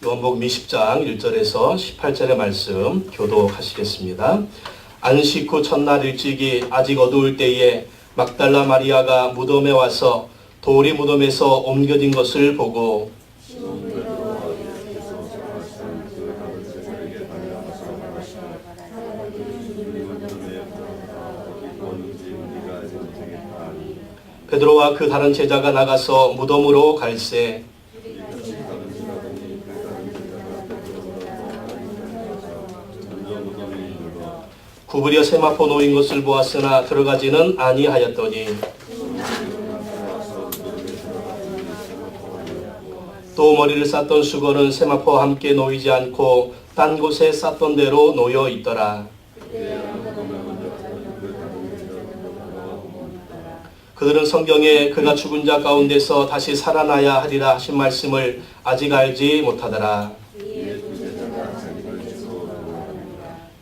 요한복음 20장 1절에서 18절의 말씀 교독하시겠습니다. 안식 후 첫날 일찍이 아직 어두울 때에 막달라 마리아가 무덤에 와서 돌이 무덤에서 옮겨진 것을 보고 베드로와 그 다른 제자가 나가서 무덤으로 갈새 구부려 세마포 놓인 것을 보았으나 들어가지는 아니하였더니 또 머리를 쌌던 수건은 세마포와 함께 놓이지 않고 딴 곳에 쌌던 대로 놓여 있더라. 그들은 성경에 그가 죽은 자 가운데서 다시 살아나야 하리라 하신 말씀을 아직 알지 못하더라.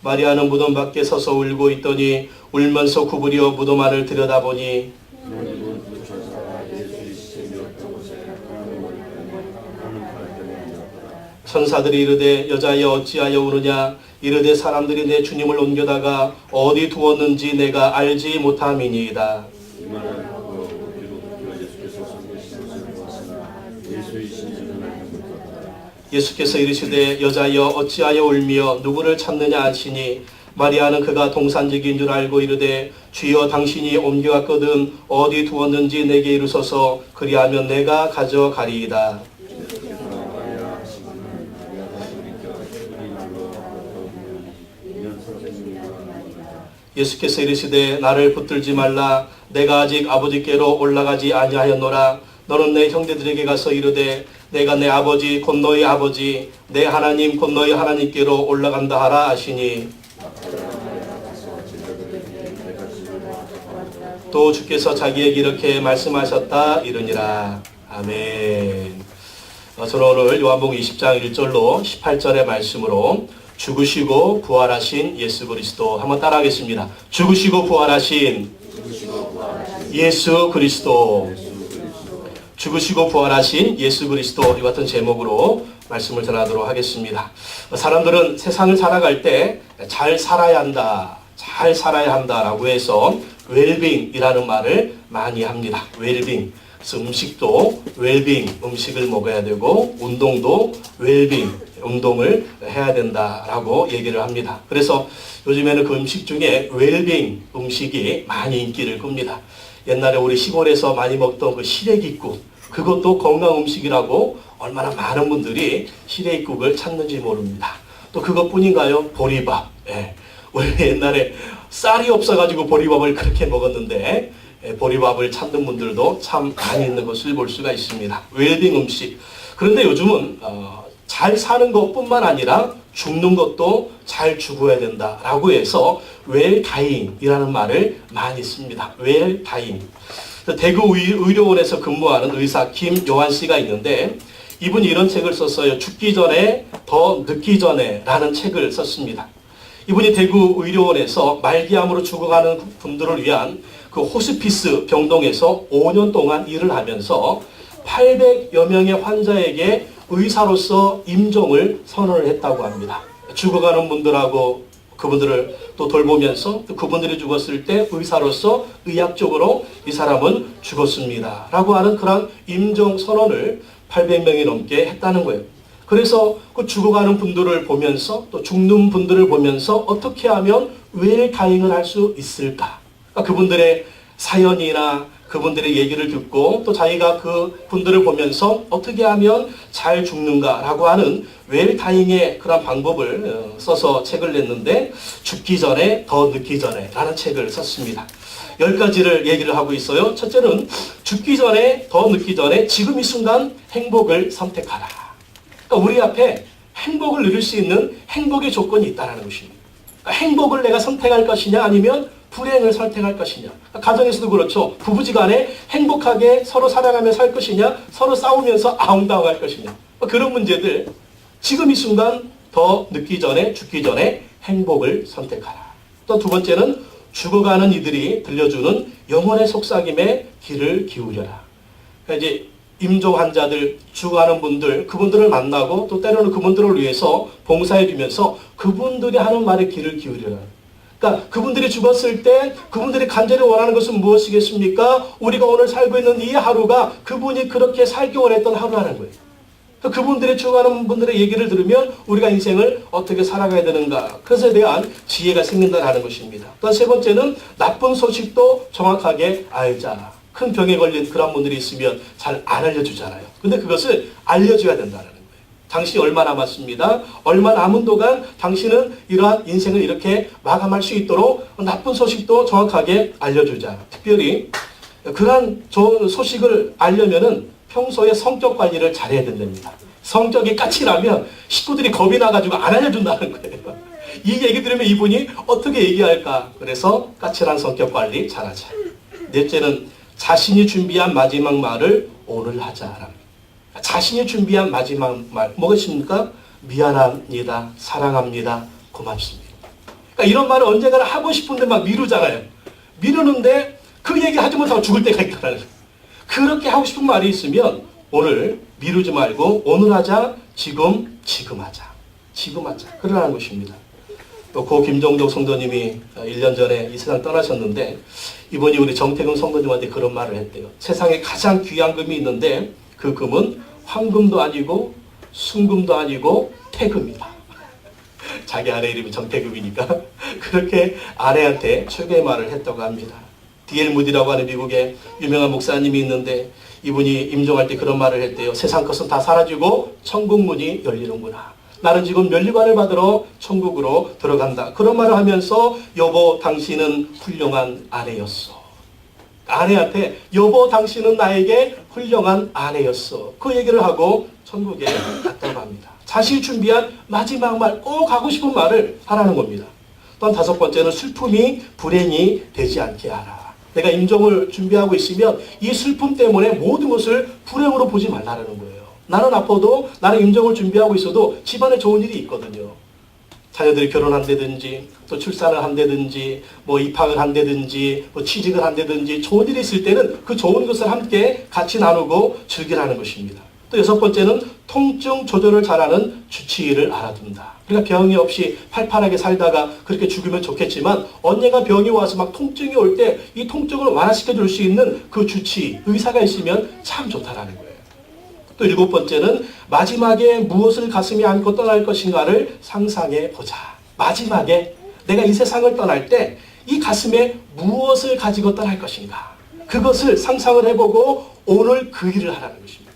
마리아는 무덤 밖에 서서 울고 있더니 울면서 구부려 무덤 안을 들여다보니 천사들이 이르되 여자여 어찌하여 우느냐 이르되 사람들이 내 주님을 옮겨다가 어디 두었는지 내가 알지 못함이니이다. 예수께서 이르시되 여자여 어찌하여 울며 누구를 찾느냐 하시니 마리아는 그가 동산직인 줄 알고 이르되 주여 당신이 옮겨갔거든 어디 두었는지 내게 이르소서 그리하면 내가 가져가리이다. 예수께서 이르시되 나를 붙들지 말라 내가 아직 아버지께로 올라가지 아니하였노라. 너는 내 형제들에게 가서 이르되 내가 내 아버지 곧 너희 아버지 내 하나님 곧 너희 하나님께로 올라간다 하라 하시니 또 주께서 자기에게 이렇게 말씀하셨다 이르니라. 아멘. 저는 오늘 요한복음 20장 1절로 18절의 말씀으로 죽으시고 부활하신 예수 그리스도 한번 따라하겠습니다. 죽으시고 부활하신 예수 그리스도. 죽으시고 부활하신 예수 그리스도 이 같은 제목으로 말씀을 전하도록 하겠습니다. 사람들은 세상을 살아갈 때 잘 살아야 한다, 잘 살아야 한다라고 해서 웰빙이라는 말을 많이 합니다. 웰빙. 그래서 음식도 웰빙, 음식을 먹어야 되고 운동도 웰빙, 운동을 해야 된다라고 얘기를 합니다. 그래서 요즘에는 그 음식 중에 웰빙 음식이 많이 인기를 끕니다. 옛날에 우리 시골에서 많이 먹던 그 시래기국 그것도 건강 음식이라고 얼마나 많은 분들이 시래기국을 찾는지 모릅니다. 또 그것뿐인가요? 보리밥. 예. 우리 옛날에 쌀이 없어가지고 보리밥을 그렇게 먹었는데 보리밥을 찾는 분들도 참 많이 있는 것을 볼 수가 있습니다. 웰빙 음식. 그런데 요즘은 잘 사는 것뿐만 아니라 죽는 것도 잘 죽어야 된다라고 해서 웰다잉이라는 말을 많이 씁니다. 웰다잉. 대구 의료원에서 근무하는 의사 김요한 씨가 있는데 이분이 이런 책을 썼어요. 죽기 전에 더 늦기 전에 라는 책을 썼습니다. 이분이 대구 의료원에서 말기암으로 죽어가는 분들을 위한 그 호스피스 병동에서 5년 동안 일을 하면서 800여 명의 환자에게 의사로서 임종을 선언을 했다고 합니다. 죽어가는 분들하고 그분들을 또 돌보면서 또 그분들이 죽었을 때 의사로서 의학적으로 이 사람은 죽었습니다 라고 하는 그런 임종 선언을 800명이 넘게 했다는 거예요. 그래서 그 죽어가는 분들을 보면서 또 죽는 분들을 보면서 어떻게 하면 웰다잉을 할 수 있을까? 그러니까 그분들의 사연이나 그분들의 얘기를 듣고 또 자기가 그 분들을 보면서 어떻게 하면 잘 죽는가라고 하는 웰다잉의 그런 방법을 써서 책을 냈는데 죽기 전에 더 늦기 전에 라는 책을 썼습니다. 10가지를 얘기를 하고 있어요. 첫째는 죽기 전에 더 늦기 전에 지금 이 순간 행복을 선택하라. 그러니까 우리 앞에 행복을 누릴 수 있는 행복의 조건이 있다는 것입니다. 그러니까 행복을 내가 선택할 것이냐 아니면 불행을 선택할 것이냐. 가정에서도 그렇죠. 부부지간에 행복하게 서로 사랑하며 살 것이냐 서로 싸우면서 아웅다웅할 것이냐. 그런 문제들 지금 이 순간 더 늦기 전에 죽기 전에 행복을 선택하라. 또 두 번째는 죽어가는 이들이 들려주는 영혼의 속삭임에 귀를 기울여라. 그러니까 이제 임종 환자들, 죽어가는 분들, 그분들을 만나고 또 때로는 그분들을 위해서 봉사해 주면서 그분들이 하는 말에 귀를 기울여라. 그러니까 그분들이 죽었을 때 그분들이 간절히 원하는 것은 무엇이겠습니까? 우리가 오늘 살고 있는 이 하루가 그분이 그렇게 살기 원했던 하루라는 거예요. 그분들이 죽어가는 분들의 얘기를 들으면 우리가 인생을 어떻게 살아가야 되는가, 그것에 대한 지혜가 생긴다는 것입니다. 또 세 번째는 나쁜 소식도 정확하게 알자. 큰 병에 걸린 그런 분들이 있으면 잘 안 알려주잖아요. 근데 그것을 알려줘야 된다는 거예요. 당신이 얼마 남았습니다. 얼마 남은 동안 당신은 이러한 인생을 이렇게 마감할 수 있도록 나쁜 소식도 정확하게 알려주자. 특별히 그러한 좋은 소식을 알려면은 평소에 성격 관리를 잘해야 된답니다. 성격이 까칠하면 식구들이 겁이 나가지고 안 알려준다는 거예요. 이 얘기 들으면 이분이 어떻게 얘기할까? 그래서 까칠한 성격 관리 잘하자. 넷째는 자신이 준비한 마지막 말을 오늘 하자. 자신이 준비한 마지막 말 무엇입니까? 미안합니다. 사랑합니다. 고맙습니다. 그러니까 이런 말을 언젠가는 하고 싶은데 막 미루잖아요. 미루는데 그 얘기 하지 못하고 죽을 때가 있다는 거예요. 그렇게 하고 싶은 말이 있으면 오늘 미루지 말고 오늘 하자. 지금 하자. 지금 하자. 그러라는 것입니다. 또 고 김종덕 성도님이 1년 전에 이 세상 떠나셨는데 이분이 우리 정태근 성도님한테 그런 말을 했대요. 세상에 가장 귀한 금이 있는데 그 금은 황금도 아니고 순금도 아니고 태금이다. 자기 아내 이름이 정태금이니까 그렇게 아내한테 최고의 말을 했다고 합니다. D.L. 무디라고 하는 미국의 유명한 목사님이 있는데 이분이 임종할 때 그런 말을 했대요. 세상 것은 다 사라지고 천국 문이 열리는구나. 나는 지금 면류관을 받으러 천국으로 들어간다. 그런 말을 하면서 여보 당신은 훌륭한 아내였어. 아내한테 여보 당신은 나에게 훌륭한 아내였어. 그 얘기를 하고 천국에 갔다고 합니다. 자신이 준비한 마지막 말, 꼭 하고 싶은 말을 하라는 겁니다. 또한 다섯 번째는 슬픔이 불행이 되지 않게 하라. 내가 임종을 준비하고 있으면 이 슬픔 때문에 모든 것을 불행으로 보지 말라는 거예요. 나는 아파도 나는 임종을 준비하고 있어도 집안에 좋은 일이 있거든요. 자녀들이 결혼한다든지 또 출산을 한다든지 뭐 입학을 한다든지 뭐 취직을 한다든지 좋은 일이 있을 때는 그 좋은 것을 함께 같이 나누고 즐기라는 것입니다. 또 여섯 번째는 통증 조절을 잘하는 주치의를 알아둔다. 우리가 병이 없이 팔팔하게 살다가 그렇게 죽으면 좋겠지만 언젠가 병이 와서 막 통증이 올 때 이 통증을 완화시켜 줄 수 있는 그 주치의, 의사가 있으면 참 좋다라는 거예요. 또 일곱 번째는 마지막에 무엇을 가슴에 안고 떠날 것인가를 상상해 보자. 마지막에 내가 이 세상을 떠날 때 이 가슴에 무엇을 가지고 떠날 것인가. 그것을 상상을 해보고 오늘 그 일을 하라는 것입니다.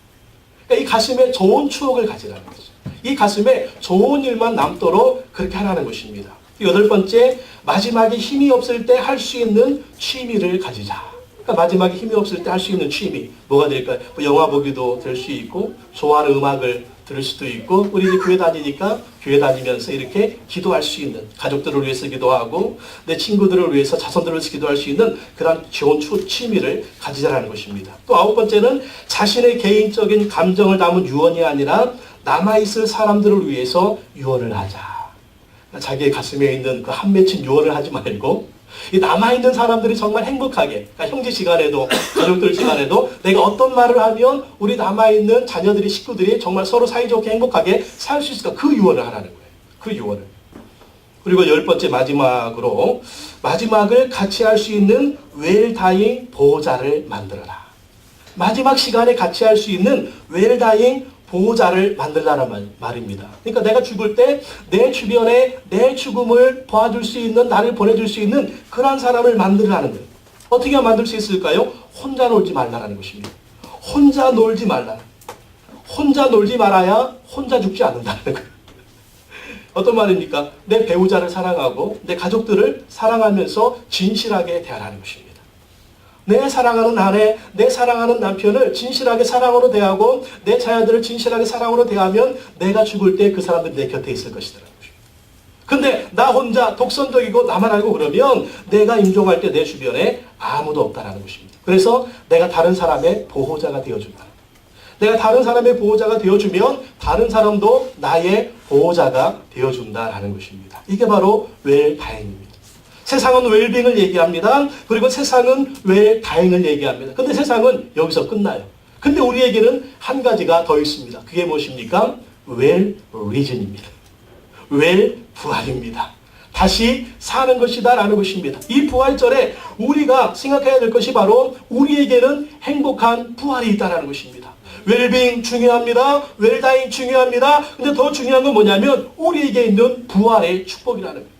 그러니까 이 가슴에 좋은 추억을 가지라는 거죠. 이 가슴에 좋은 일만 남도록 그렇게 하라는 것입니다. 여덟 번째, 마지막에 힘이 없을 때 할 수 있는 취미를 가지자. 그러니까 마지막에 힘이 없을 때 할 수 있는 취미 뭐가 될까요? 뭐 영화 보기도 될 수 있고 좋아하는 음악을 들을 수도 있고 우리 이제 교회 다니니까 교회 다니면서 이렇게 기도할 수 있는 가족들을 위해서 기도하고 내 친구들을 위해서 자손들을 위해서 기도할 수 있는 그런 좋은 취미를 가지자라는 것입니다. 또 아홉 번째는 자신의 개인적인 감정을 담은 유언이 아니라 남아있을 사람들을 위해서 유언을 하자. 자기의 가슴에 있는 그 한 맺힌 유언을 하지 말고 이 남아있는 사람들이 정말 행복하게, 그러니까 형제 시간에도 가족들 시간에도 내가 어떤 말을 하면 우리 남아있는 자녀들이 식구들이 정말 서로 사이좋게 행복하게 살 수 있을까, 그 유언을 하라는 거예요. 그 유언을. 그리고 열 번째 마지막으로 마지막을 같이 할 수 있는 웰다잉 보호자를 만들어라. 마지막 시간에 같이 할 수 있는 웰다잉 보호자를 만들라는 말입니다. 그러니까 내가 죽을 때 내 주변에 내 죽음을 도와줄 수 있는, 나를 보내줄 수 있는 그런 사람을 만들라는 거예요. 어떻게 만들 수 있을까요? 혼자 놀지 말라는 것입니다. 혼자 놀지 말라. 혼자 놀지 말아야 혼자 죽지 않는다는 거예요. 어떤 말입니까? 내 배우자를 사랑하고 내 가족들을 사랑하면서 진실하게 대하라는 것입니다. 내 사랑하는 아내, 내 사랑하는 남편을 진실하게 사랑으로 대하고 내 자녀들을 진실하게 사랑으로 대하면 내가 죽을 때 그 사람들이 내 곁에 있을 것이더라고요. 근데 나 혼자 독선적이고 나만 알고 그러면 내가 임종할 때 내 주변에 아무도 없다라는 것입니다. 그래서 내가 다른 사람의 보호자가 되어준다. 내가 다른 사람의 보호자가 되어주면 다른 사람도 나의 보호자가 되어준다라는 것입니다. 이게 바로 웰다잉입니다. 세상은 웰빙을 얘기합니다. 그리고 세상은 웰다잉을 얘기합니다. 근데 세상은 여기서 끝나요. 근데 우리에게는 한 가지가 더 있습니다. 그게 무엇입니까? well reason입니다. well 부활입니다. 다시 사는 것이다 라는 것입니다. 이 부활절에 우리가 생각해야 될 것이 바로 우리에게는 행복한 부활이 있다는 것입니다. 웰빙 중요합니다. 웰다잉 중요합니다. 근데 더 중요한 건 뭐냐면 우리에게 있는 부활의 축복이라는 거예요.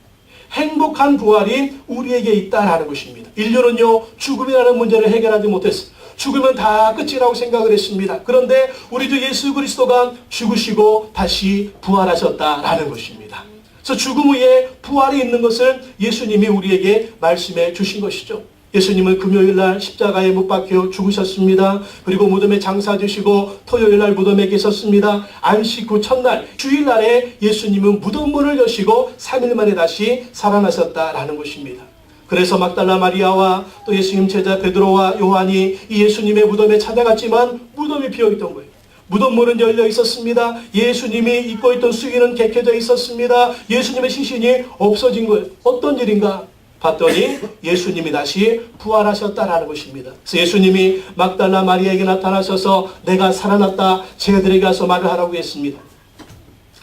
행복한 부활이 우리에게 있다라는 것입니다. 인류는요, 죽음이라는 문제를 해결하지 못했어요. 죽으면 다 끝이라고 생각을 했습니다. 그런데 우리 주 예수 그리스도가 죽으시고 다시 부활하셨다라는 것입니다. 그래서 죽음 후에 부활이 있는 것을 예수님이 우리에게 말씀해 주신 것이죠. 예수님은 금요일날 십자가에 못 박혀 죽으셨습니다. 그리고 무덤에 장사 지시고 토요일날 무덤에 계셨습니다. 안식 후 첫날 주일날에 예수님은 무덤문을 여시고 3일 만에 다시 살아나셨다라는 것입니다. 그래서 막달라 마리아와 또 예수님 제자 베드로와 요한이 이 예수님의 무덤에 찾아갔지만 무덤이 비어있던 거예요. 무덤문은 열려 있었습니다. 예수님이 입고 있던 수의는 개켜져 있었습니다. 예수님의 시신이 없어진 거예요. 어떤 일인가? 봤더니 예수님이 다시 부활하셨다라는 것입니다. 그래서 예수님이 막달라 마리아에게 나타나셔서 내가 살아났다 제자들에게 가서 말을 하라고 했습니다.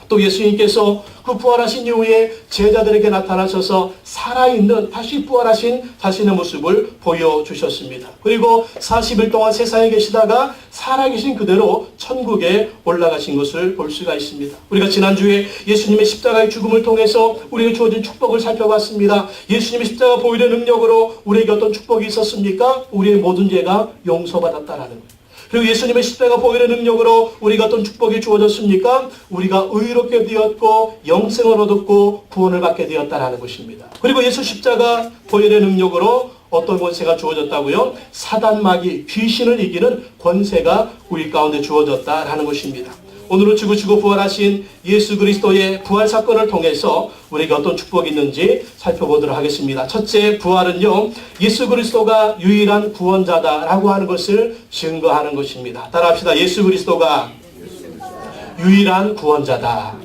또 예수님께서 그 부활하신 이후에 제자들에게 나타나셔서 살아있는 다시 부활하신 자신의 모습을 보여주셨습니다. 그리고 40일 동안 세상에 계시다가 살아계신 그대로 천국에 올라가신 것을 볼 수가 있습니다. 우리가 지난주에 예수님의 십자가의 죽음을 통해서 우리에게 주어진 축복을 살펴봤습니다. 예수님의 십자가 보혈의 능력으로 우리에게 어떤 축복이 있었습니까? 우리의 모든 죄가 용서받았다라는 거예요. 그리고 예수님의 십자가 보혈의 능력으로 우리가 어떤 축복이 주어졌습니까? 우리가 의롭게 되었고 영생을 얻었고 구원을 받게 되었다는 것입니다. 그리고 예수 십자가 보혈의 능력으로 어떤 권세가 주어졌다고요? 사단 마귀 귀신을 이기는 권세가 우리 가운데 주어졌다라는 것입니다. 오늘은 죽으시고 부활하신 예수 그리스도의 부활 사건을 통해서 우리에게 어떤 축복이 있는지 살펴보도록 하겠습니다. 첫째, 부활은요, 예수 그리스도가 유일한 구원자다라고 하는 것을 증거하는 것입니다. 따라합시다. 예수 그리스도가 유일한 구원자다.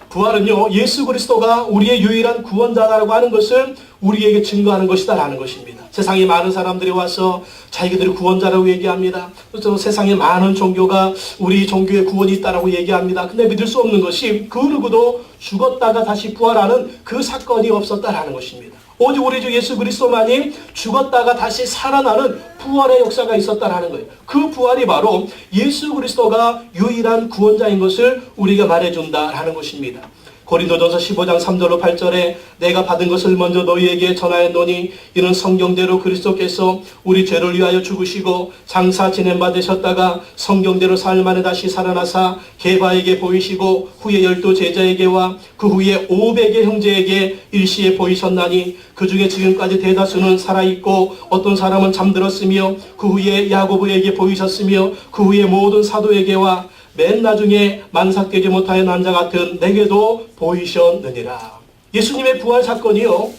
부활은요, 예수 그리스도가 우리의 유일한 구원자라고 하는 것을 우리에게 증거하는 것이다라는 것입니다. 세상에 많은 사람들이 와서 자기들이 구원자라고 얘기합니다. 또 세상에 많은 종교가 우리 종교에 구원이 있다라고 얘기합니다. 근데 믿을 수 없는 것이 그 누구도 죽었다가 다시 부활하는 그 사건이 없었다라는 것입니다. 오직 우리 주 예수 그리스도만이 죽었다가 다시 살아나는 부활의 역사가 있었다라는 거예요. 그 부활이 바로 예수 그리스도가 유일한 구원자인 것을 우리가 말해준다라는 것입니다. 고린도전서 15장 3절로 8절에 내가 받은 것을 먼저 너희에게 전하였노니 이는 성경대로 그리스도께서 우리 죄를 위하여 죽으시고 장사 지낸 바 되셨다가 성경대로 사흘 만에 다시 살아나사 게바에게 보이시고 후에 12 제자에게와 그 후에 500의 형제에게 일시에 보이셨나니 그 중에 지금까지 대다수는 살아있고 어떤 사람은 잠들었으며 그 후에 야고보에게 보이셨으며 그 후에 모든 사도에게와 맨 나중에 만삭되지 못하여 난 자 같은 내게도 보이셨느니라. 예수님의 부활 사건이요,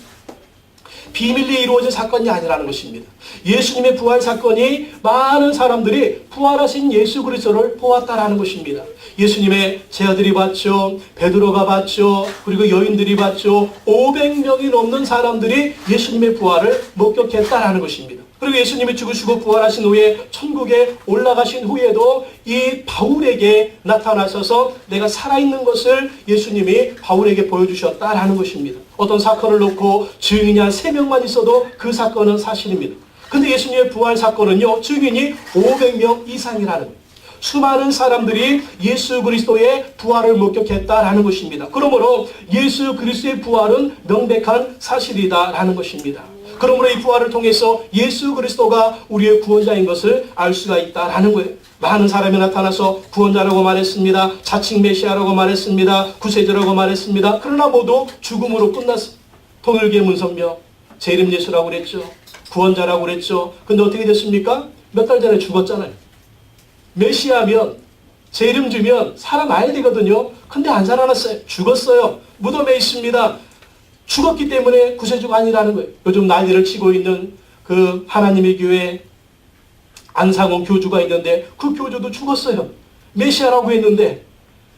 비밀리에 이루어진 사건이 아니라는 것입니다. 예수님의 부활 사건이 많은 사람들이 부활하신 예수 그리스도를 보았다라는 것입니다. 예수님의 제자들이 봤죠. 베드로가 봤죠. 그리고 여인들이 봤죠. 500명이 넘는 사람들이 예수님의 부활을 목격했다라는 것입니다. 그리고 예수님이 죽으시고 부활하신 후에 천국에 올라가신 후에도 이 바울에게 나타나셔서 내가 살아있는 것을 예수님이 바울에게 보여주셨다라는 것입니다. 어떤 사건을 놓고 증인이 한 3명만 있어도 그 사건은 사실입니다. 근데 예수님의 부활 사건은요, 증인이 500명 이상이라는 거예요. 수많은 사람들이 예수 그리스도의 부활을 목격했다라는 것입니다. 그러므로 예수 그리스도의 부활은 명백한 사실이다라는 것입니다. 그러므로 이 부활을 통해서 예수 그리스도가 우리의 구원자인 것을 알 수가 있다라는 거예요. 많은 사람이 나타나서 구원자라고 말했습니다. 자칭 메시아라고 말했습니다. 구세주라고 말했습니다. 그러나 모두 죽음으로 끝났습니다. 통일교의 문선명, 제 이름 예수라고 그랬죠. 구원자라고 그랬죠. 근데 어떻게 됐습니까? 몇 달 전에 죽었잖아요. 메시아면, 제 이름 주면 사람 알야 되거든요. 근데 안 살아났어요. 죽었어요. 무덤에 있습니다. 죽었기 때문에 구세주가 아니라는 거예요. 요즘 난리를 치고 있는 그 하나님의 교회 안상홍 교주가 있는데 그 교주도 죽었어요. 메시아라고 했는데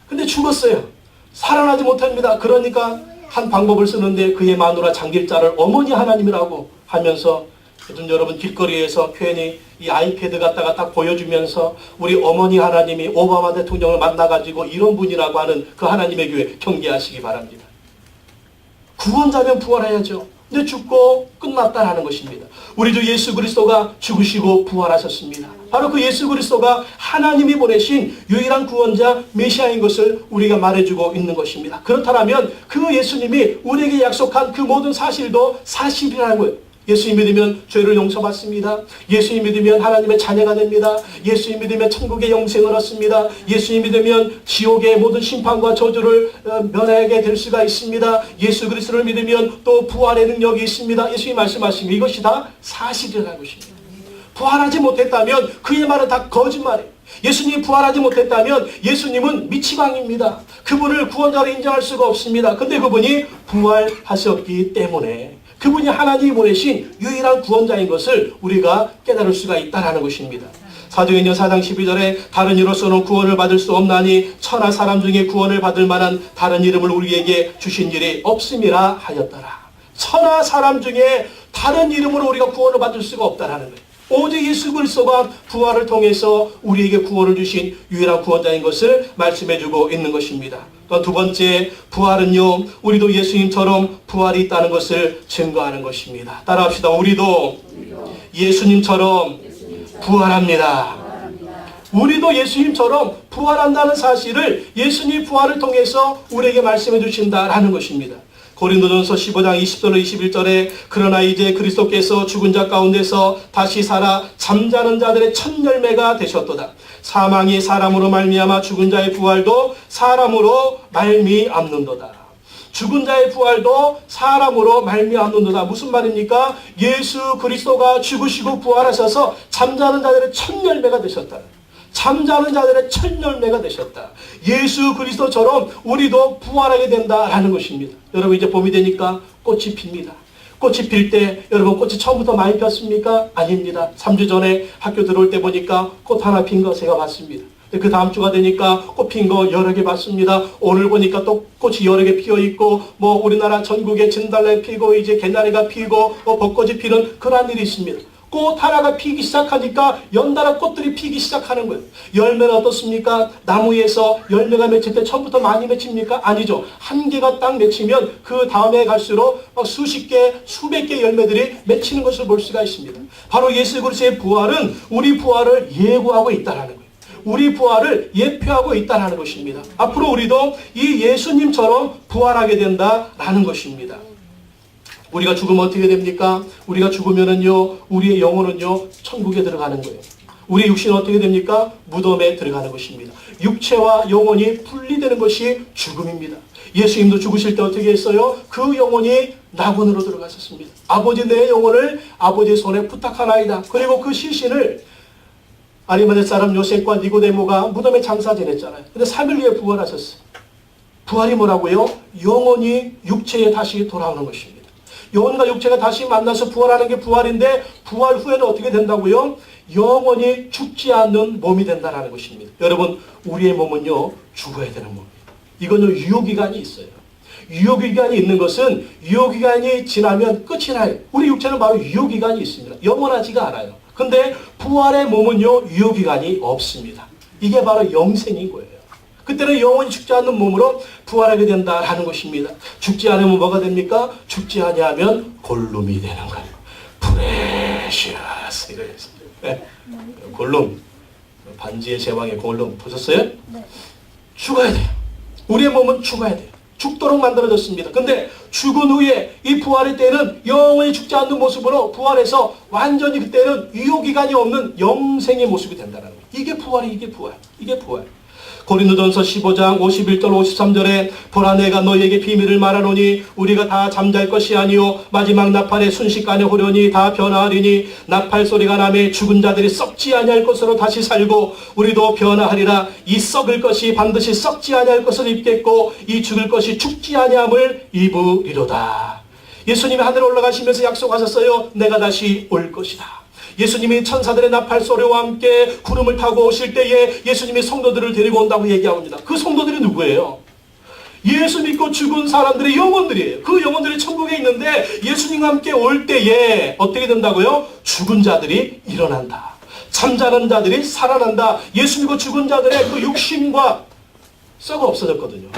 근데 죽었어요. 살아나지 못합니다. 그러니까 한 방법을 쓰는데 그의 마누라 장길자를 어머니 하나님이라고 하면서 요즘 여러분 길거리에서 괜히 이 아이패드 갖다가 딱 보여주면서 우리 어머니 하나님이 오바마 대통령을 만나가지고 이런 분이라고 하는 그 하나님의 교회 경계하시기 바랍니다. 구원자면 부활해야죠. 근데 죽고 끝났다라는 것입니다. 우리 주 예수 그리스도가 죽으시고 부활하셨습니다. 바로 그 예수 그리스도가 하나님이 보내신 유일한 구원자 메시아인 것을 우리가 말해주고 있는 것입니다. 그렇다면 그 예수님이 우리에게 약속한 그 모든 사실도 사실이라는 거예요. 예수님 믿으면 죄를 용서받습니다. 예수님 믿으면 하나님의 자녀가 됩니다. 예수님 믿으면 천국의 영생을 얻습니다. 예수님 믿으면 지옥의 모든 심판과 저주를 면하게 될 수가 있습니다. 예수 그리스도를 믿으면 또 부활의 능력이 있습니다. 예수님이 말씀하신 이것이 다 사실이라는 것입니다. 부활하지 못했다면 그의 말은 다 거짓말이에요. 예수님이 부활하지 못했다면 예수님은 미치광입니다. 그분을 구원자로 인정할 수가 없습니다. 근데 그분이 부활하셨기 때문에 그분이 하나님이 보내신 유일한 구원자인 것을 우리가 깨달을 수가 있다는 것입니다. 사도행전 4장 12절에 다른 이로서는 구원을 받을 수 없나니 천하 사람 중에 구원을 받을 만한 다른 이름을 우리에게 주신 일이 없음이라 하였더라. 천하 사람 중에 다른 이름으로 우리가 구원을 받을 수가 없다는 거예요. 오직 예수 그리스도가 부활을 통해서 우리에게 구원을 주신 유일한 구원자인 것을 말씀해주고 있는 것입니다. 또 두 번째, 부활은요, 우리도 예수님처럼 부활이 있다는 것을 증거하는 것입니다. 따라합시다. 우리도 예수님처럼 부활합니다. 우리도 예수님처럼 부활한다는 사실을 예수님 부활을 통해서 우리에게 말씀해 주신다라는 것입니다. 고린도전서 15장 20절로 21절에 그러나 이제 그리스도께서 죽은 자 가운데서 다시 살아 잠자는 자들의 첫 열매가 되셨도다. 사망이 사람으로 말미암아 죽은 자의 부활도 사람으로 말미암는도다. 죽은 자의 부활도 사람으로 말미암는도다. 무슨 말입니까? 예수 그리스도가 죽으시고 부활하셔서 잠자는 자들의 첫 열매가 되셨다. 잠자는 자들의 첫 열매가 되셨다. 예수 그리스도처럼 우리도 부활하게 된다라는 것입니다. 여러분 이제 봄이 되니까 꽃이 핍니다. 꽃이 필 때 여러분 꽃이 처음부터 많이 폈습니까? 아닙니다. 3주 전에 학교 들어올 때 보니까 꽃 하나 핀 거 제가 봤습니다. 그 다음 주가 되니까 꽃 핀 거 여러 개 봤습니다. 오늘 보니까 또 꽃이 여러 개 피어 있고 뭐 우리나라 전국에 진달래 피고 이제 개나리가 피고 벚꽃이 피는 그런 일이 있습니다. 꽃 하나가 피기 시작하니까 연달아 꽃들이 피기 시작하는 거예요. 열매는 어떻습니까? 나무에서 열매가 맺힐 때 처음부터 많이 맺힙니까? 아니죠. 한 개가 딱 맺히면 그 다음에 갈수록 수십 개, 수백 개 열매들이 맺히는 것을 볼 수가 있습니다. 바로 예수 그리스도의 부활은 우리 부활을 예고하고 있다는 거예요. 우리 부활을 예표하고 있다는 것입니다. 앞으로 우리도 이 예수님처럼 부활하게 된다라는 것입니다. 우리가 죽으면 어떻게 됩니까? 우리가 죽으면은요, 우리의 영혼은요, 천국에 들어가는 거예요. 우리의 육신은 어떻게 됩니까? 무덤에 들어가는 것입니다. 육체와 영혼이 분리되는 것이 죽음입니다. 예수님도 죽으실 때 어떻게 했어요? 그 영혼이 낙원으로 들어갔었습니다. 아버지 내 영혼을 아버지의 손에 부탁하나이다. 그리고 그 시신을 아리마대 사람 요셉과 니고데모가 무덤에 장사 지냈잖아요. 근데 3일 후에 부활하셨어요. 부활이 뭐라고요? 영혼이 육체에 다시 돌아오는 것입니다. 영혼과 육체가 다시 만나서 부활하는 게 부활인데 부활 후에는 어떻게 된다고요? 영혼이 죽지 않는 몸이 된다는 것입니다. 여러분 우리의 몸은요 죽어야 되는 몸입니다. 이거는 유효기간이 있어요. 유효기간이 있는 것은 유효기간이 지나면 끝이 나요. 우리 육체는 바로 유효기간이 있습니다. 영원하지가 않아요. 근데 부활의 몸은요 유효기간이 없습니다. 이게 바로 영생인 거예요. 그때는 영원히 죽지 않는 몸으로 부활하게 된다라는 것입니다. 죽지 않으면 뭐가 됩니까? 죽지 아니하면 골룸이 되는 거예요. 프레시아스 이거예요. 네. 골룸, 반지의 제왕의 골룸 보셨어요? 네. 죽어야 돼요. 우리의 몸은 죽어야 돼요. 죽도록 만들어졌습니다. 근데 죽은 후에 이 부활의 때는 영원히 죽지 않는 모습으로 부활해서 완전히 그때는 유효기간이 없는 영생의 모습이 된다는 거예요. 이게 부활이 이게 부활. 이게 부활. 고린도전서 15장 51절 53절에 보라 내가 너희에게 비밀을 말하노니 우리가 다 잠잘 것이 아니요 마지막 나팔의 순식간에 호련히 다 변화하리니 나팔 소리가 나매 죽은 자들이 썩지 아니할 것으로 다시 살고 우리도 변화하리라. 이 썩을 것이 반드시 썩지 아니할 것을 입겠고 이 죽을 것이 죽지 아니함을 입으리로다. 예수님이 하늘에 올라가시면서 약속하셨어요. 내가 다시 올 것이다. 예수님이 천사들의 나팔 소리와 함께 구름을 타고 오실 때에 예수님이 성도들을 데리고 온다고 얘기합니다. 그 성도들이 누구예요? 예수 믿고 죽은 사람들의 영혼들이에요. 그 영혼들이 천국에 있는데 예수님과 함께 올 때에 어떻게 된다고요? 죽은 자들이 일어난다. 잠자는 자들이 살아난다. 예수 믿고 죽은 자들의 그 육신과 썩어 없어졌거든요.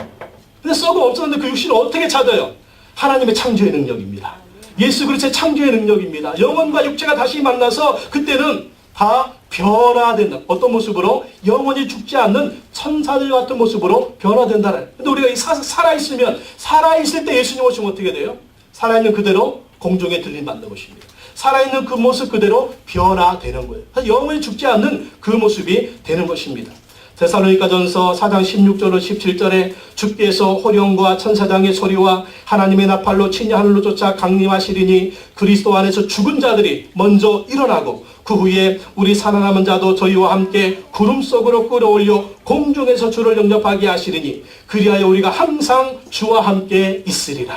근데 썩어 없었는데 그 육신을 어떻게 찾아요? 하나님의 창조의 능력입니다. 예수 그리스도의 창조의 능력입니다. 영혼과 육체가 다시 만나서 그때는 다 변화된다. 어떤 모습으로? 영원히 죽지 않는 천사들 같은 모습으로 변화된다는. 근데 우리가 살아있으면, 살아있을 때 예수님 오시면 어떻게 돼요? 살아있는 그대로 공중에 들림 받는 것입니다. 살아있는 그 모습 그대로 변화되는 거예요. 영원히 죽지 않는 그 모습이 되는 것입니다. 데살로니가전서 4장 16절로 17절에 주께서 호령과 천사장의 소리와 하나님의 나팔로 친히 하늘로 쫓아 강림하시리니 그리스도 안에서 죽은 자들이 먼저 일어나고 그 후에 우리 살아남은 자도 저희와 함께 구름 속으로 끌어올려 공중에서 주를 영접하게 하시리니 그리하여 우리가 항상 주와 함께 있으리라.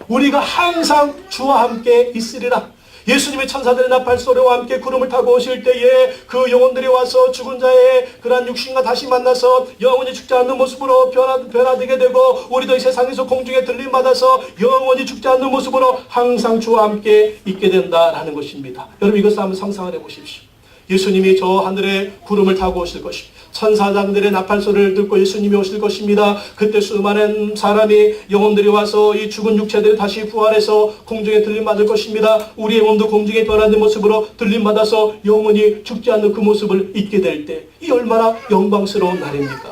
우리가 항상 주와 함께 있으리라. 예수님의 천사들의 나팔 소리와 함께 구름을 타고 오실 때에 그 영혼들이 와서 죽은 자의 그러한 육신과 다시 만나서 영원히 죽지 않는 모습으로 변화되게 되고 우리도 이 세상에서 공중에 들림받아서 영원히 죽지 않는 모습으로 항상 주와 함께 있게 된다라는 것입니다. 여러분 이것을 한번 상상을 해보십시오. 예수님이 저 하늘에 구름을 타고 오실 것입니다. 천사장들의 나팔 소리를 듣고 예수님이 오실 것입니다. 그때 수많은 사람이 영혼들이 와서 이 죽은 육체들이 다시 부활해서 공중에 들림받을 것입니다. 우리의 몸도 공중에 변화된 모습으로 들림받아서 영원히 죽지 않는 그 모습을 잊게 될 때 이 얼마나 영광스러운 날입니까?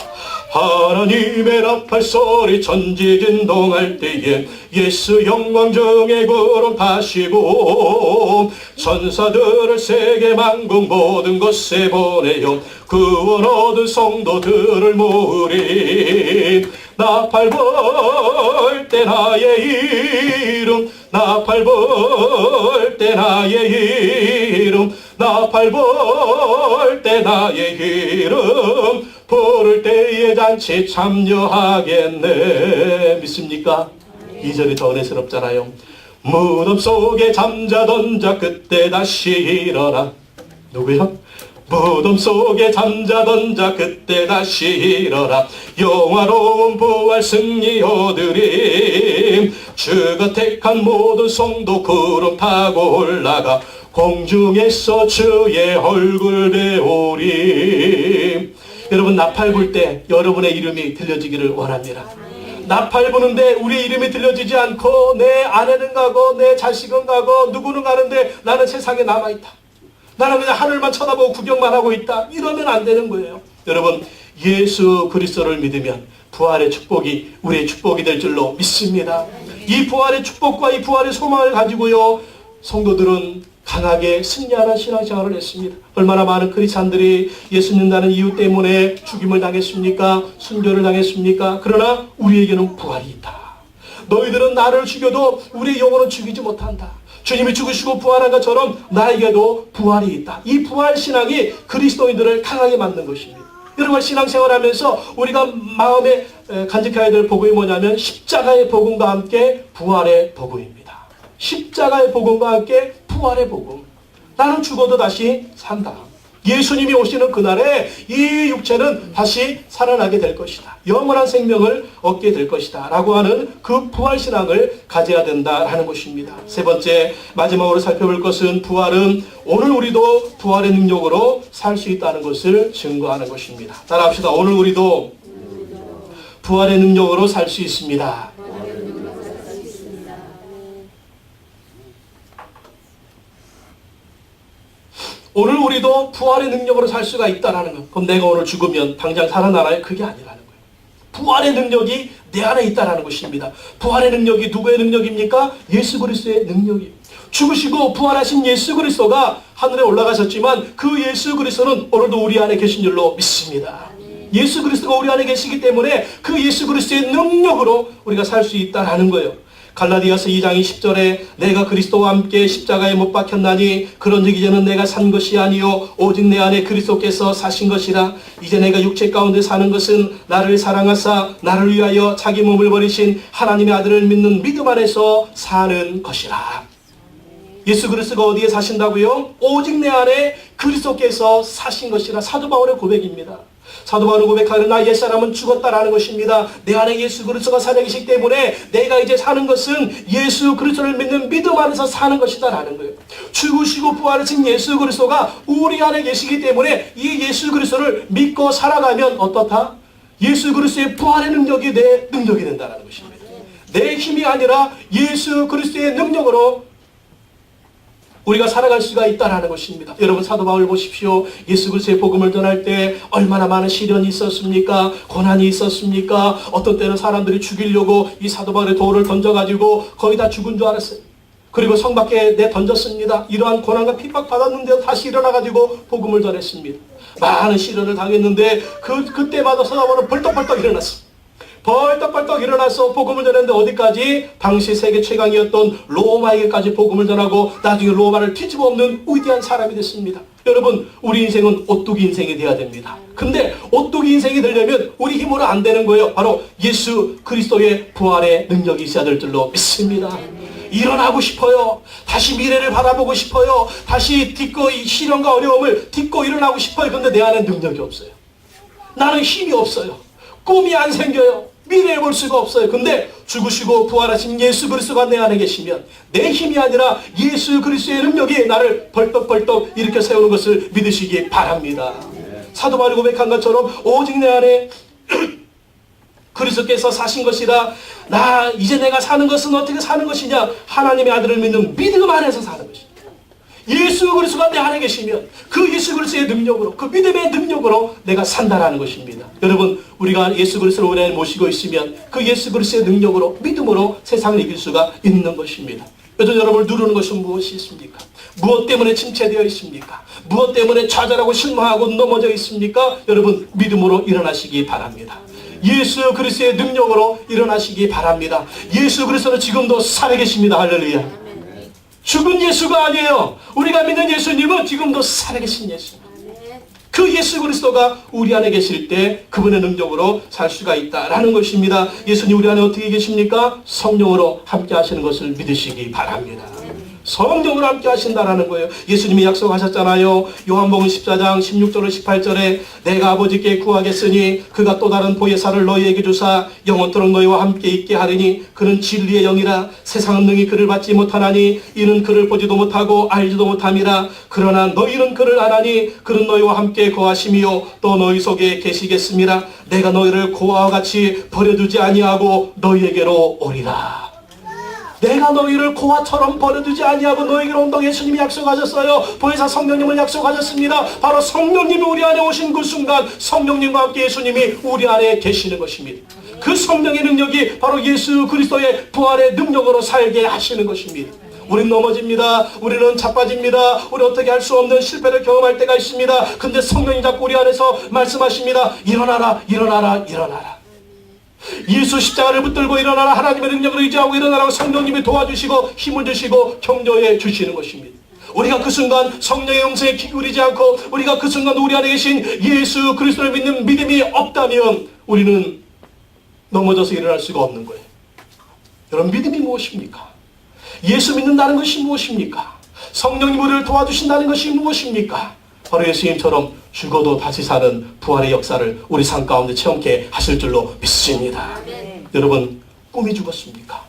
하나님의 나팔 소리 천지진동할 때에 예수 영광 중에 구름 타시고 천사들을 세계 만국 모든 곳에 보내요 구원 얻은 성도들을 모으리. 나팔 불 때 나의 이름 나팔 불 때 나의 이름 나팔 불 때 나의 이름 부를 때에 잔치 참여하겠네. 믿습니까? 2절이 더 은혜스럽잖아요. 무덤 속에 잠자던 자 그때 다시 일어나. 누구요? 무덤 속에 잠자던 자 그때 다시 일어나 영화로운 부활 승리 얻으림. 주가 택한 모든 성도 구름 타고 올라가 공중에서 주의 얼굴 배우리. 여러분 나팔 불 때 여러분의 이름이 들려지기를 원합니다. 나팔 부는데 우리 이름이 들려지지 않고 내 아내는 가고 내 자식은 가고 누구는 가는데 나는 세상에 남아있다. 나는 그냥 하늘만 쳐다보고 구경만 하고 있다. 이러면 안 되는 거예요. 여러분 예수 그리스도를 믿으면 부활의 축복이 우리의 축복이 될 줄로 믿습니다. 이 부활의 축복과 이 부활의 소망을 가지고요 성도들은 강하게 승리하는 신앙생활을 했습니다. 얼마나 많은 크리스찬들이 예수 믿는다는 이유 때문에 죽임을 당했습니까? 순교를 당했습니까? 그러나 우리에게는 부활이 있다. 너희들은 나를 죽여도 우리의 영혼은 죽이지 못한다. 주님이 죽으시고 부활한 것처럼 나에게도 부활이 있다. 이 부활 신앙이 그리스도인들을 강하게 만든 것입니다. 여러분 신앙생활하면서 우리가 마음에 간직해야 될 복음이 뭐냐면 십자가의 복음과 함께 부활의 복음입니다. 십자가의 복음과 함께 부활의 복음. 나는 죽어도 다시 산다. 예수님이 오시는 그날에 이 육체는 다시 살아나게 될 것이다. 영원한 생명을 얻게 될 것이다. 라고 하는 그 부활신앙을 가져야 된다라는 것입니다. 세 번째 마지막으로 살펴볼 것은 부활은 오늘 우리도 부활의 능력으로 살 수 있다는 것을 증거하는 것입니다. 따라합시다. 오늘 우리도 부활의 능력으로 살 수 있습니다. 오늘 우리도 부활의 능력으로 살 수가 있다는 것. 그럼 내가 오늘 죽으면 당장 살아나나요? 그게 아니라는 거예요. 부활의 능력이 내 안에 있다는 것입니다. 부활의 능력이 누구의 능력입니까? 예수 그리스도의 능력이에요. 죽으시고 부활하신 예수 그리스도가 하늘에 올라가셨지만 그 예수 그리스도는 오늘도 우리 안에 계신 줄로 믿습니다. 예수 그리스도가 우리 안에 계시기 때문에 그 예수 그리스도의 능력으로 우리가 살 수 있다는 거예요. 갈라디아서 2장 20절에 내가 그리스도와 함께 십자가에 못 박혔나니 그런즉 이제는 내가 산 것이 아니요 오직 내 안에 그리스도께서 사신 것이라. 이제 내가 육체 가운데 사는 것은 나를 사랑하사 나를 위하여 자기 몸을 버리신 하나님의 아들을 믿는 믿음 안에서 사는 것이라. 예수 그리스도가 어디에 사신다고요? 오직 내 안에 그리스도께서 사신 것이라. 사도 바울의 고백입니다. 사도 바울은 고백하는 나 옛사람은 죽었다라는 것입니다. 내 안에 예수 그리스도가 살아계시기 때문에 내가 이제 사는 것은 예수 그리스도를 믿는 믿음 안에서 사는 것이다라는 거예요. 죽으시고 부활하신 예수 그리스도가 우리 안에 계시기 때문에 이 예수 그리스도를 믿고 살아가면 어떻다? 예수 그리스도의 부활의 능력이 내 능력이 된다는 것입니다. 내 힘이 아니라 예수 그리스도의 능력으로 우리가 살아갈 수가 있다는 것입니다. 여러분 사도 바울 보십시오. 예수 그리스도의 복음을 전할 때 얼마나 많은 시련이 있었습니까? 고난이 있었습니까? 어떤 때는 사람들이 죽이려고 이 사도 바울의 돌을 던져가지고 거의 다 죽은 줄 알았어요. 그리고 성 밖에 내던졌습니다. 이러한 고난과 핍박 받았는데도 다시 일어나가지고 복음을 전했습니다. 많은 시련을 당했는데 그때마다 사도 바울은 벌떡벌떡 일어났습니다. 벌떡벌떡 일어나서 복음을 전했는데 어디까지? 당시 세계 최강이었던 로마에게까지 복음을 전하고 나중에 로마를 뒤집어 엎는 위대한 사람이 됐습니다. 여러분 우리 인생은 오뚜기 인생이 돼야 됩니다. 근데 오뚜기 인생이 되려면 우리 힘으로 안 되는 거예요. 바로 예수 그리스도의 부활의 능력이 있어야 될 줄로 믿습니다. 일어나고 싶어요. 다시 미래를 바라보고 싶어요. 다시 딛고 이 시련과 어려움을 딛고 일어나고 싶어요. 근데 내 안에 능력이 없어요. 나는 힘이 없어요. 꿈이 안 생겨요. 미래에 볼 수가 없어요. 근데 죽으시고 부활하신 예수 그리스도가 내 안에 계시면 내 힘이 아니라 예수 그리스도의 능력이 나를 벌떡벌떡 일으켜 세우는 것을 믿으시기 바랍니다. 사도 바울이 고백한 것처럼 오직 내 안에 그리스도께서 사신 것이라 이제 내가 사는 것은 어떻게 사는 것이냐? 하나님의 아들을 믿는 믿음 안에서 사는 것입니다. 예수 그리스도가 내 안에 계시면 그 예수 그리스도의 능력으로 그 믿음의 능력으로 내가 산다라는 것입니다. 여러분 우리가 예수 그리스도를 우리 안에 모시고 있으면 그 예수 그리스도의 능력으로 믿음으로 세상을 이길 수가 있는 것입니다. 요즘 여러분을 누르는 것은 무엇이 있습니까? 무엇 때문에 침체되어 있습니까? 무엇 때문에 좌절하고 실망하고 넘어져 있습니까? 여러분 믿음으로 일어나시기 바랍니다. 예수 그리스도의 능력으로 일어나시기 바랍니다. 예수 그리스도는 지금도 살아계십니다. 할렐루야. 죽은 예수가 아니에요. 우리가 믿는 예수님은 지금도 살아계신 예수입니다. 그 예수 그리스도가 우리 안에 계실 때 그분의 능력으로 살 수가 있다라는 것입니다. 예수님 우리 안에 어떻게 계십니까? 성령으로 함께 하시는 것을 믿으시기 바랍니다. 성령으로 함께 하신다라는 거예요. 예수님이 약속하셨잖아요. 요한복음 14장 16절로 18절에 내가 아버지께 구하겠으니 그가 또 다른 보혜사를 너희에게 주사 영원토록 너희와 함께 있게 하리니 그는 진리의 영이라 세상은 능히 그를 받지 못하나니 이는 그를 보지도 못하고 알지도 못함이라 그러나 너희는 그를 아나니 그는 너희와 함께 거하심이요 또 너희 속에 계시겠음이라 내가 너희를 고아와 같이 버려두지 아니하고 너희에게로 오리라. 내가 너희를 고아처럼 버려두지 아니하고 너희에게로 온다고 예수님이 약속하셨어요. 보혜사 성령님을 약속하셨습니다. 바로 성령님이 우리 안에 오신 그 순간 성령님과 함께 예수님이 우리 안에 계시는 것입니다. 그 성령의 능력이 바로 예수 그리스도의 부활의 능력으로 살게 하시는 것입니다. 우린 넘어집니다. 우리는 자빠집니다. 우리 어떻게 할 수 없는 실패를 경험할 때가 있습니다. 근데 성령이 자꾸 우리 안에서 말씀하십니다. 일어나라, 일어나라, 일어나라. 예수 십자가를 붙들고 일어나라. 하나님의 능력을 의지하고 일어나라고 성령님이 도와주시고 힘을 주시고 격려해 주시는 것입니다. 우리가 그 순간 성령의 음성에 귀 기울이지 않고 우리가 그 순간 우리 안에 계신 예수 그리스도를 믿는 믿음이 없다면 우리는 넘어져서 일어날 수가 없는 거예요. 여러분 믿음이 무엇입니까? 예수 믿는다는 것이 무엇입니까? 성령님 우리를 도와주신다는 것이 무엇입니까? 바로 예수님처럼 죽어도 다시 사는 부활의 역사를 우리 삶 가운데 체험케 하실 줄로 믿습니다. 여러분 꿈이 죽었습니까?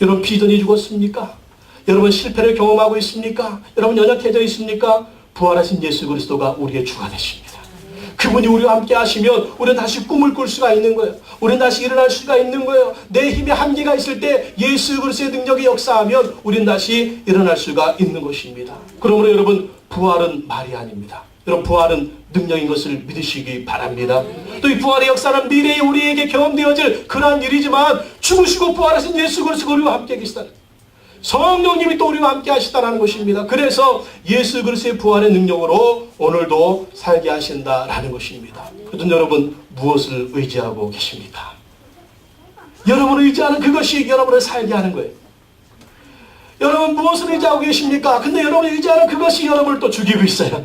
여러분 비전이 죽었습니까? 여러분 실패를 경험하고 있습니까? 여러분 연약해져 있습니까? 부활하신 예수 그리스도가 우리의 주가 되십니다. 그분이 우리와 함께 하시면 우리는 다시 꿈을 꿀 수가 있는 거예요. 우리는 다시 일어날 수가 있는 거예요. 내 힘에 한계가 있을 때 예수 그리스도의 능력이 역사하면 우리는 다시 일어날 수가 있는 것입니다. 그러므로 여러분 부활은 말이 아닙니다. 여러분 부활은 능력인 것을 믿으시기 바랍니다. 또 이 부활의 역사는 미래에 우리에게 경험되어질 그러한 일이지만 죽으시고 부활하신 예수 그리스도가 우리와 함께 계시다는 성령님이 또 우리와 함께 하시다는 것입니다. 그래서 예수 그리스도의 부활의 능력으로 오늘도 살게 하신다라는 것입니다. 그렇든 여러분 무엇을 의지하고 계십니까? 여러분을 의지하는 그것이 여러분을 살게 하는 거예요. 여러분 무엇을 의지하고 계십니까? 근데 여러분이 의지하는 그것이 여러분을 또 죽이고 있어요.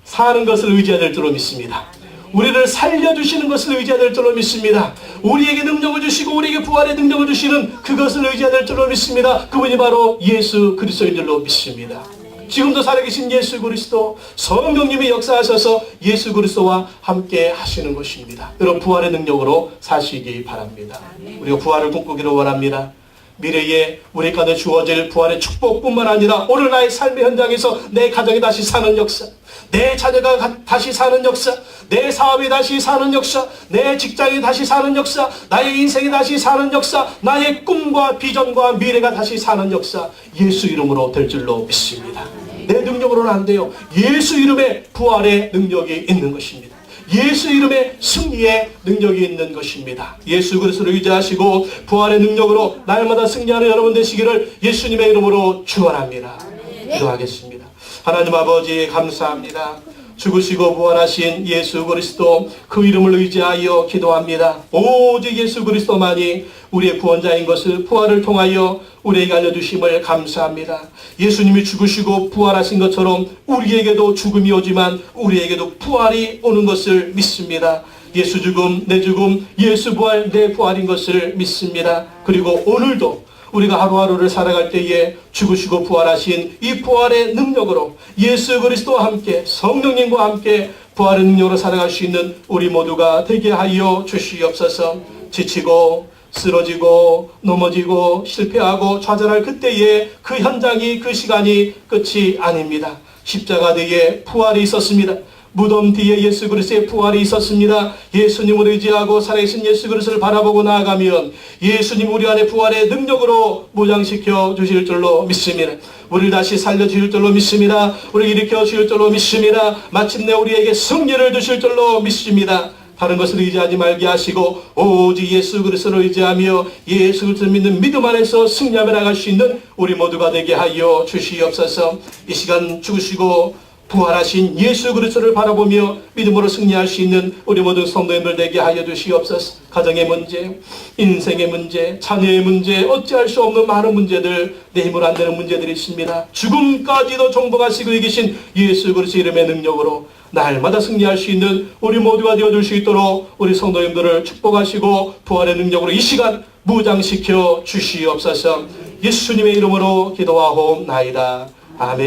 사는 것을 의지해야 될 줄로 믿습니다. 우리를 살려주시는 것을 의지해야 될 줄로 믿습니다. 우리에게 능력을 주시고 우리에게 부활의 능력을 주시는 그것을 의지해야 될 줄로 믿습니다. 그분이 바로 예수 그리스도인 줄로 믿습니다. 지금도 살아계신 예수 그리스도, 성령님이 역사하셔서 예수 그리스도와 함께 하시는 것입니다. 여러분, 부활의 능력으로 사시기 바랍니다. 우리가 부활을 꿈꾸기를 원합니다. 미래에 우리 가운데 주어질 부활의 축복뿐만 아니라 오늘 나의 삶의 현장에서 내 가정이 다시 사는 역사, 내 자녀가 다시 사는 역사, 내 사업이 다시 사는 역사, 내 직장이 다시 사는 역사, 나의 인생이 다시 사는 역사, 나의 꿈과 비전과 미래가 다시 사는 역사, 예수 이름으로 될 줄로 믿습니다. 내 능력으로는 안 돼요. 예수 이름에 부활의 능력이 있는 것입니다. 예수 이름의 승리의 능력이 있는 것입니다. 예수 그리스도를 의지하시고 부활의 능력으로 날마다 승리하는 여러분 되시기를 예수님의 이름으로 축원합니다. 기도하겠습니다. 하나님 아버지, 감사합니다. 죽으시고 부활하신 예수 그리스도, 그 이름을 의지하여 기도합니다. 오직 예수 그리스도만이 우리의 구원자인 것을 부활을 통하여 우리에게 알려주심을 감사합니다. 예수님이 죽으시고 부활하신 것처럼 우리에게도 죽음이 오지만 우리에게도 부활이 오는 것을 믿습니다. 예수 죽음, 내 죽음, 예수 부활, 내 부활인 것을 믿습니다. 그리고 오늘도 우리가 하루하루를 살아갈 때에 죽으시고 부활하신 이 부활의 능력으로 예수 그리스도와 함께, 성령님과 함께 부활의 능력으로 살아갈 수 있는 우리 모두가 되게 하여 주시옵소서. 지치고 쓰러지고 넘어지고 실패하고 좌절할 그때에 그 현장이, 그 시간이 끝이 아닙니다. 십자가 뒤에 부활이 있었습니다. 무덤 뒤에 예수 그리스도의 부활이 있었습니다. 예수님을 의지하고 살아계신 예수 그리스도를 바라보고 나아가면 예수님 우리 안에 부활의 능력으로 무장시켜 주실 줄로 믿습니다. 우리를 다시 살려주실 줄로 믿습니다. 우리를 일으켜 주실 줄로 믿습니다. 마침내 우리에게 승리를 주실 줄로 믿습니다. 다른 것을 의지하지 말게 하시고 오직 예수 그리스도를 의지하며 예수 그리스도를 믿는 믿음 안에서 승리하며 나갈 수 있는 우리 모두가 되게 하여 주시옵소서. 이 시간 죽으시고 부활하신 예수 그리스도를 바라보며 믿음으로 승리할 수 있는 우리 모든 성도님들 되게 하여 주시옵소서. 가정의 문제, 인생의 문제, 자녀의 문제, 어찌할 수 없는 많은 문제들, 내 힘으로 안 되는 문제들이 있습니다. 죽음까지도 정복하시고 계신 예수 그리스도 이름의 능력으로 날마다 승리할 수 있는 우리 모두가 되어줄 수 있도록 우리 성도님들을 축복하시고 부활의 능력으로 이 시간 무장시켜 주시옵소서. 예수님의 이름으로 기도하옵나이다. 아멘.